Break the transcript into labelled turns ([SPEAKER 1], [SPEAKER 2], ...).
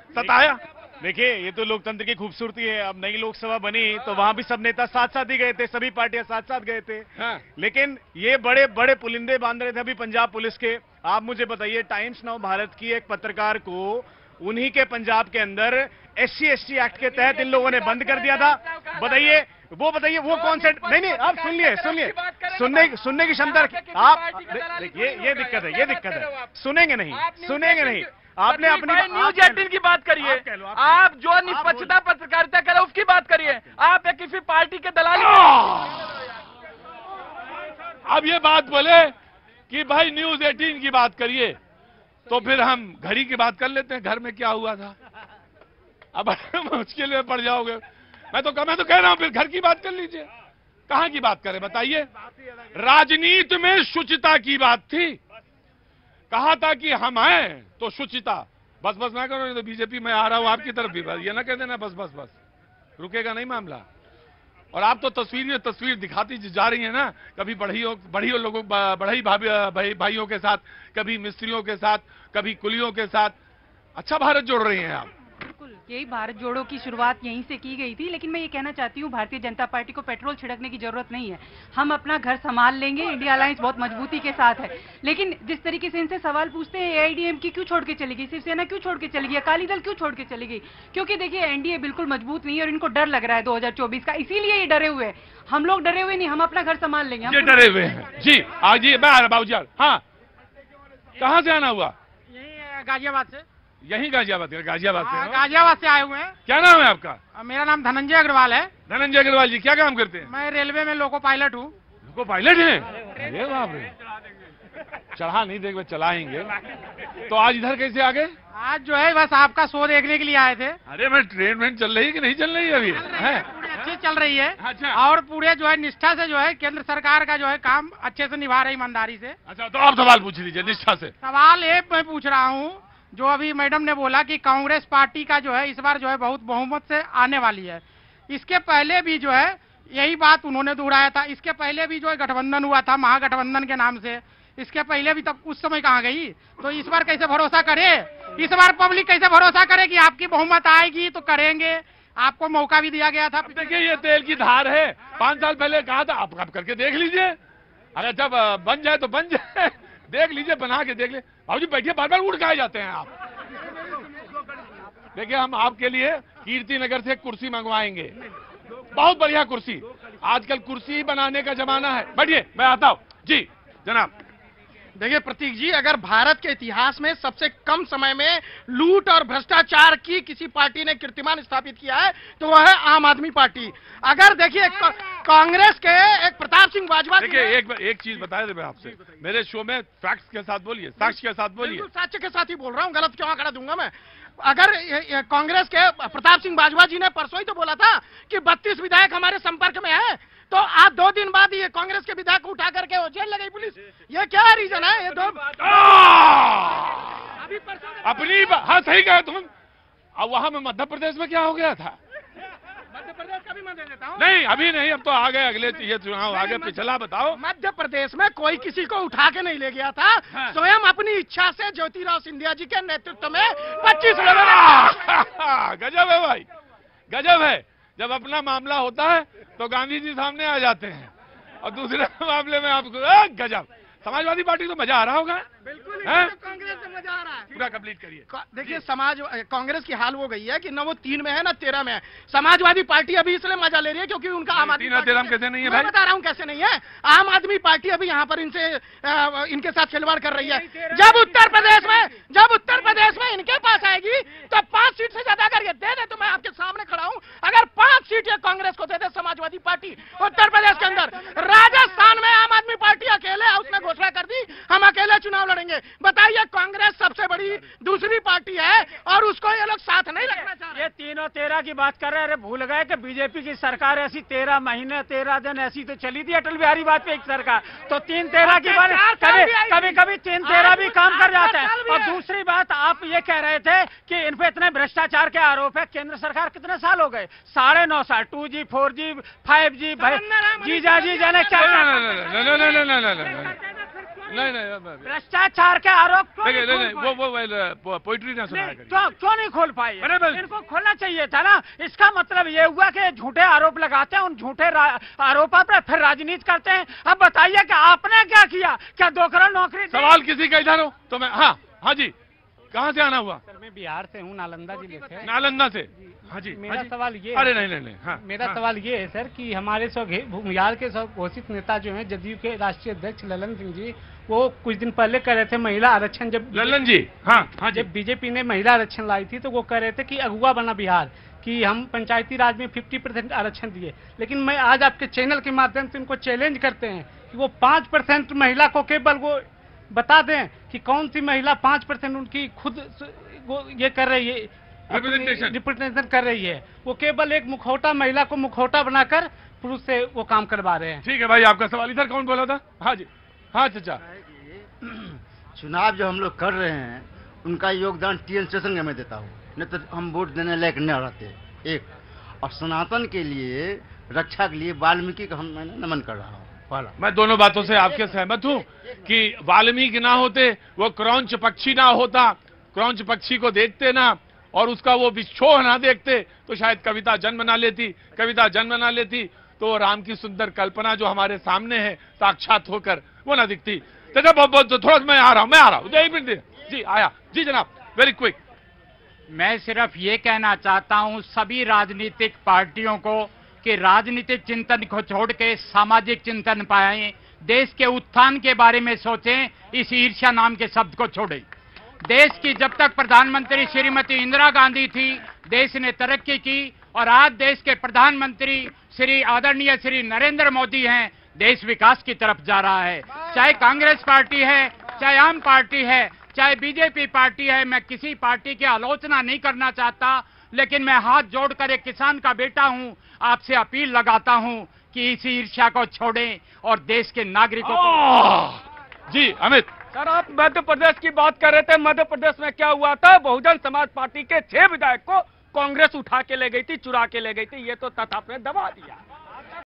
[SPEAKER 1] सताया। देखिए, ये तो लोकतंत्र की खूबसूरती है। अब नई लोकसभा बनी तो वहां भी सब नेता साथ साथ ही गए थे, सभी पार्टियां साथ साथ गए थे। हाँ। लेकिन ये बड़े बड़े पुलिंदे बांध रहे थे अभी पंजाब पुलिस के। आप मुझे बताइए, टाइम्स नाउ भारत की एक पत्रकार को उन्हीं के पंजाब के अंदर SC/ST एक्ट के तहत इन लोगों ने बंद कर दिया था। बताइए वो कौन से, नहीं आप सुनिए सुनने की क्षमता आप देखिए, ये दिक्कत है, सुनेंगे नहीं। आपने अपनी
[SPEAKER 2] न्यूज 18 की बात करिए, आप जो निष्पक्षता पत्रकारिता करे उसकी बात करिए, आप एक किसी पार्टी के दलाल।
[SPEAKER 3] अब ये बात बोले कि भाई न्यूज 18 की बात करिए, तो फिर हम घड़ी की बात कर लेते हैं, घर में क्या हुआ था। अब मुश्किल में पड़ जाओगे। मैं तो कह रहा हूं, फिर घर की बात कर लीजिए। कहां की बात करें बताइए। राजनीति में शुचिता की बात थी, कहा था कि हम आए तो शुचिता। बस ना करो, तो बीजेपी में आ रहा हूं आपकी तरफ भी, बस ये ना कह देना बस रुकेगा नहीं मामला। और आप तो तस्वीर दिखाती जा रही है ना, कभी बढ़ियों लोगों, भाइयों के साथ, कभी मिस्त्रियों के साथ, कभी कुलियों के साथ। अच्छा भारत जोड़ रही हैं आप।
[SPEAKER 4] बिल्कुल, यही भारत जोड़ो की शुरुआत यहीं से की गई थी। लेकिन मैं ये कहना चाहती हूँ, भारतीय जनता पार्टी को पेट्रोल छिड़कने की जरूरत नहीं है। हम अपना घर संभाल लेंगे, इंडिया अलायंस बहुत मजबूती के साथ है। लेकिन जिस तरीके से इनसे सवाल पूछते हैं, AIADMK क्यों छोड़ के चली गई, शिवसेना क्यों छोड़ के चली गई, अकाली दल क्यों छोड़ के चली गई? क्योंकि देखिए, NDA बिल्कुल मजबूत नहीं है और इनको डर लग रहा है 2024 का, इसीलिए ये डरे हुए हैं। हम लोग डरे हुए नहीं, हम अपना घर संभाल लेंगे।
[SPEAKER 3] ये डरे हुए हैं जी। आज ये मैं आ रहा बाबूजी। हाँ, कहाँ से आना हुआ?
[SPEAKER 5] यही गाजियाबाद से।
[SPEAKER 3] यही गाजियाबाद से?
[SPEAKER 5] गाजियाबाद से आए हुए हैं।
[SPEAKER 3] क्या नाम है आपका?
[SPEAKER 5] मेरा नाम धनंजय अग्रवाल है।
[SPEAKER 3] धनंजय अग्रवाल जी, क्या काम करते हैं?
[SPEAKER 5] मैं रेलवे में लोको पायलट हूँ।
[SPEAKER 3] लोको पायलट हैं? अरे बाप रे, चढ़ा नहीं देख, चलाएंगे। तो आज इधर कैसे आ गए?
[SPEAKER 5] आज जो है बस आपका शो देखने के लिए आए थे।
[SPEAKER 3] अरे मैं ट्रेन चल रही है कि नहीं चल रही है अभी?
[SPEAKER 5] अच्छी चल रही है।
[SPEAKER 3] अच्छा।
[SPEAKER 5] और पूरे जो है निष्ठा से जो है केंद्र सरकार का जो है काम अच्छे से निभा रही, ईमानदारी से।
[SPEAKER 3] अच्छा, तो आप सवाल पूछ लीजिए निष्ठा से।
[SPEAKER 5] सवाल ये मैं पूछ रहा हूँ, जो अभी मैडम ने बोला कि कांग्रेस पार्टी का जो है इस बार जो है बहुत बहुमत से आने वाली है। इसके पहले भी जो है यही बात उन्होंने दोहराया था। इसके पहले भी जो है गठबंधन हुआ था महागठबंधन के नाम से, इसके पहले भी, तब उस समय कहाँ गई? तो इस बार कैसे भरोसा करे? इस बार पब्लिक कैसे भरोसा करे कि आपकी बहुमत आएगी तो करेंगे? आपको मौका भी दिया गया था।
[SPEAKER 3] देखिए, ये तेल की धार है। 5 साल पहले कहा था, आप करके देख लीजिए, अगर जब बन जाए तो बन जाए। देख लीजिए, बना के देख ले। भाजी बैठिए, बार उड़ के जाते हैं आप। देखिए, हम आपके लिए कीर्ति नगर से कुर्सी मंगवाएंगे, बहुत बढ़िया कुर्सी। आजकल कुर्सी बनाने का जमाना है। बैठिए, मैं आता हूं जी। जनाब
[SPEAKER 6] देखिए प्रतीक जी, अगर भारत के इतिहास में सबसे कम समय में लूट और भ्रष्टाचार की किसी पार्टी ने कीर्तिमान स्थापित किया है तो वह है आम आदमी पार्टी। अगर देखिए कांग्रेस के एक प्रताप सिंह बाजवा,
[SPEAKER 3] देखिए एक चीज बता दे मैं आपसे, मेरे शो में फैक्ट्स के साथ बोलिए, साक्ष्य के साथ बोलिए।
[SPEAKER 6] साक्ष्य के साथ ही बोल रहा हूँ, गलत क्यों आंकड़ा दूंगा मैं? अगर कांग्रेस के प्रताप सिंह बाजवा जी ने परसों ही तो बोला था कि 32 विधायक हमारे संपर्क में है, तो आज 2 दिन बाद ये कांग्रेस के विधायक को उठा करके जेल लगाई पुलिस। ये क्या रीजन है? ये
[SPEAKER 3] अपनी हाँ सही कहा तुम। अब वहां में मध्य प्रदेश में क्या हो गया था?
[SPEAKER 6] मध्य प्रदेश का भी मैं दे देता हूँ।
[SPEAKER 3] नहीं अभी नहीं, अब तो आ गए अगले ये चुनाव आगे, पिछला बताओ।
[SPEAKER 6] मध्य प्रदेश में कोई किसी को उठा के नहीं ले गया था। हाँ। स्वयं अपनी इच्छा से ज्योतिराव सिंधिया जी के नेतृत्व में 25 लोगों ने।
[SPEAKER 3] गजब है भाई, गजब है। जब अपना मामला होता है तो गांधी जी सामने आ जाते हैं, और दूसरे मामले में आपको गजब। समाजवादी पार्टी तो मजा आ रहा होगा।
[SPEAKER 6] बिल्कुल कांग्रेस से मजा आ रहा है।
[SPEAKER 3] पूरा कंप्लीट करिए।
[SPEAKER 6] देखिए कांग्रेस की हाल वो गई है कि न वो 3 में है न 13 में है। समाजवादी पार्टी अभी इसलिए मजा ले रही है क्योंकि उनका आम आदमी
[SPEAKER 3] 13 कैसे नहीं है भाई?
[SPEAKER 6] बता रहा हूँ कैसे नहीं है। आम आदमी पार्टी अभी यहाँ पर इनके साथ खिलवाड़ कर रही है। जब उत्तर प्रदेश में इनके पास आएगी तो 5 सीट से ज्यादा अगर ये दे दे तो मैं आपके सामने खड़ा हूँ। अगर 5 सीट ये कांग्रेस को दे दे समाजवादी पार्टी उत्तर प्रदेश के अंदर, राजस्थान में आम आदमी पार्टी अकेले उसने घोषणा कर दी हम अकेले चुनाव लड़ेंगे। बताइए, कांग्रेस सबसे बड़ी दूसरी पार्टी है और उसको ये लोग साथ नहीं रखना चाह रहे।
[SPEAKER 5] ये 3 और 13 की बात कर रहे हैं। अरे भूल गए कि बीजेपी की सरकार ऐसी 13 महीने 13 दिन ऐसी तो चली थी अटल बिहारी वाजपेयी की सरकार। तो 3-13 की बात, कभी 3-13 भी काम कर जाता है। और दूसरी बात, आप ये कह रहे थे कि इन पे इतने भ्रष्टाचार के आरोप है। केंद्र सरकार कितने साल हो गए? 9.5 साल। 2G 4G 5G जीजा जी जाने क्या।
[SPEAKER 3] नहीं
[SPEAKER 6] भ्रष्टाचार के आरोप
[SPEAKER 3] वो पोइट्री ना सुनाया करिए।
[SPEAKER 6] क्यों नहीं खोल पाए?
[SPEAKER 3] बराबर।
[SPEAKER 6] इनको खोलना चाहिए था ना। इसका मतलब ये हुआ कि झूठे आरोप लगाते हैं, उन झूठे आरोपों पर फिर राजनीति करते हैं। अब बताइए कि आपने क्या किया? क्या 2 करोड़ नौकरी?
[SPEAKER 3] सवाल किसी का इधर हो तो मैं, हाँ जी, कहाँ से आना हुआ?
[SPEAKER 5] सर मैं बिहार से हूँ, नालंदा जिले से।
[SPEAKER 3] नालंदा से। हाँ जी,
[SPEAKER 5] मेरा सवाल ये
[SPEAKER 3] अरे नहीं, हाँ,
[SPEAKER 5] मेरा सवाल ये है सर कि हमारे बिहार के सब घोषित नेता जो हैं, जदयू के राष्ट्रीय अध्यक्ष ललन सिंह जी, वो कुछ दिन पहले कह रहे थे महिला आरक्षण, जब
[SPEAKER 3] ललन जी, हाँ,
[SPEAKER 5] जब बीजेपी ने महिला आरक्षण लाई थी तो वो कह रहे थे कि अगुआ बना बिहार, कि हम पंचायती राज में 50% आरक्षण दिए। लेकिन मैं आज आपके चैनल के माध्यम से उनको चैलेंज करते हैं कि वो 5% महिला को केवल वो बता दें कि कौन सी महिला 5% उनकी खुद वो ये कर रही है, रिप्रेजेंटेशन कर रही है। वो केवल एक मुखौटा महिला को मुखौटा बनाकर पुरुष से वो काम करवा रहे हैं।
[SPEAKER 3] ठीक है भाई, आपका सवाल इधर कौन बोला था? हाँ जी, हाँ चाचा।
[SPEAKER 7] चुनाव जो हम लोग कर रहे हैं उनका योगदान टीएन शेषन का मैं देता हूँ, नहीं तो हम वोट देने लायक नहीं रहते। एक, और सनातन के लिए, रक्षा के लिए वाल्मीकि का मैं नमन कर रहा हूँ। पहला,
[SPEAKER 3] मैं दोनों बातों से आपके सहमत हूँ कि वाल्मीकि ना होते, वो क्रौंच पक्षी ना होता, क्रौंच पक्षी को देखते ना और उसका वो विक्षोभ ना देखते तो शायद कविता जन्म ना लेती। कविता जन्म ना लेती तो राम की सुंदर कल्पना जो हमारे सामने है साक्षात होकर वो ना दिखती। तो बहुत थोड़ा मैं आ रहा हूँ, 1 मिनट जी, आया जी जनाब, वेरी क्विक।
[SPEAKER 8] मैं सिर्फ ये कहना चाहता हूं सभी राजनीतिक पार्टियों को कि राजनीतिक चिंतन को छोड़ के सामाजिक चिंतन पाएं, देश के उत्थान के बारे में सोचें, इस ईर्ष्या नाम के शब्द को छोड़ें। देश की जब तक प्रधानमंत्री श्रीमती इंदिरा गांधी थी, देश ने तरक्की की और आज देश के प्रधानमंत्री श्री आदरणीय श्री नरेंद्र मोदी हैं, देश विकास की तरफ जा रहा है। चाहे कांग्रेस पार्टी है, चाहे आम पार्टी है, चाहे बीजेपी पार्टी है, मैं किसी पार्टी की आलोचना नहीं करना चाहता, लेकिन मैं हाथ जोड़कर एक किसान का बेटा हूं, आपसे अपील लगाता हूं कि इस ईर्ष्या को छोड़ें और देश के नागरिकों को।
[SPEAKER 3] जी अमित।
[SPEAKER 2] सर, आप मध्य प्रदेश की बात कर रहे थे। मध्य प्रदेश में क्या हुआ था? बहुजन समाज पार्टी के 6 विधायक को कांग्रेस उठा के ले गई थी, चुरा के ले गई थी। ये तो तथ्य आपने दबा दिया।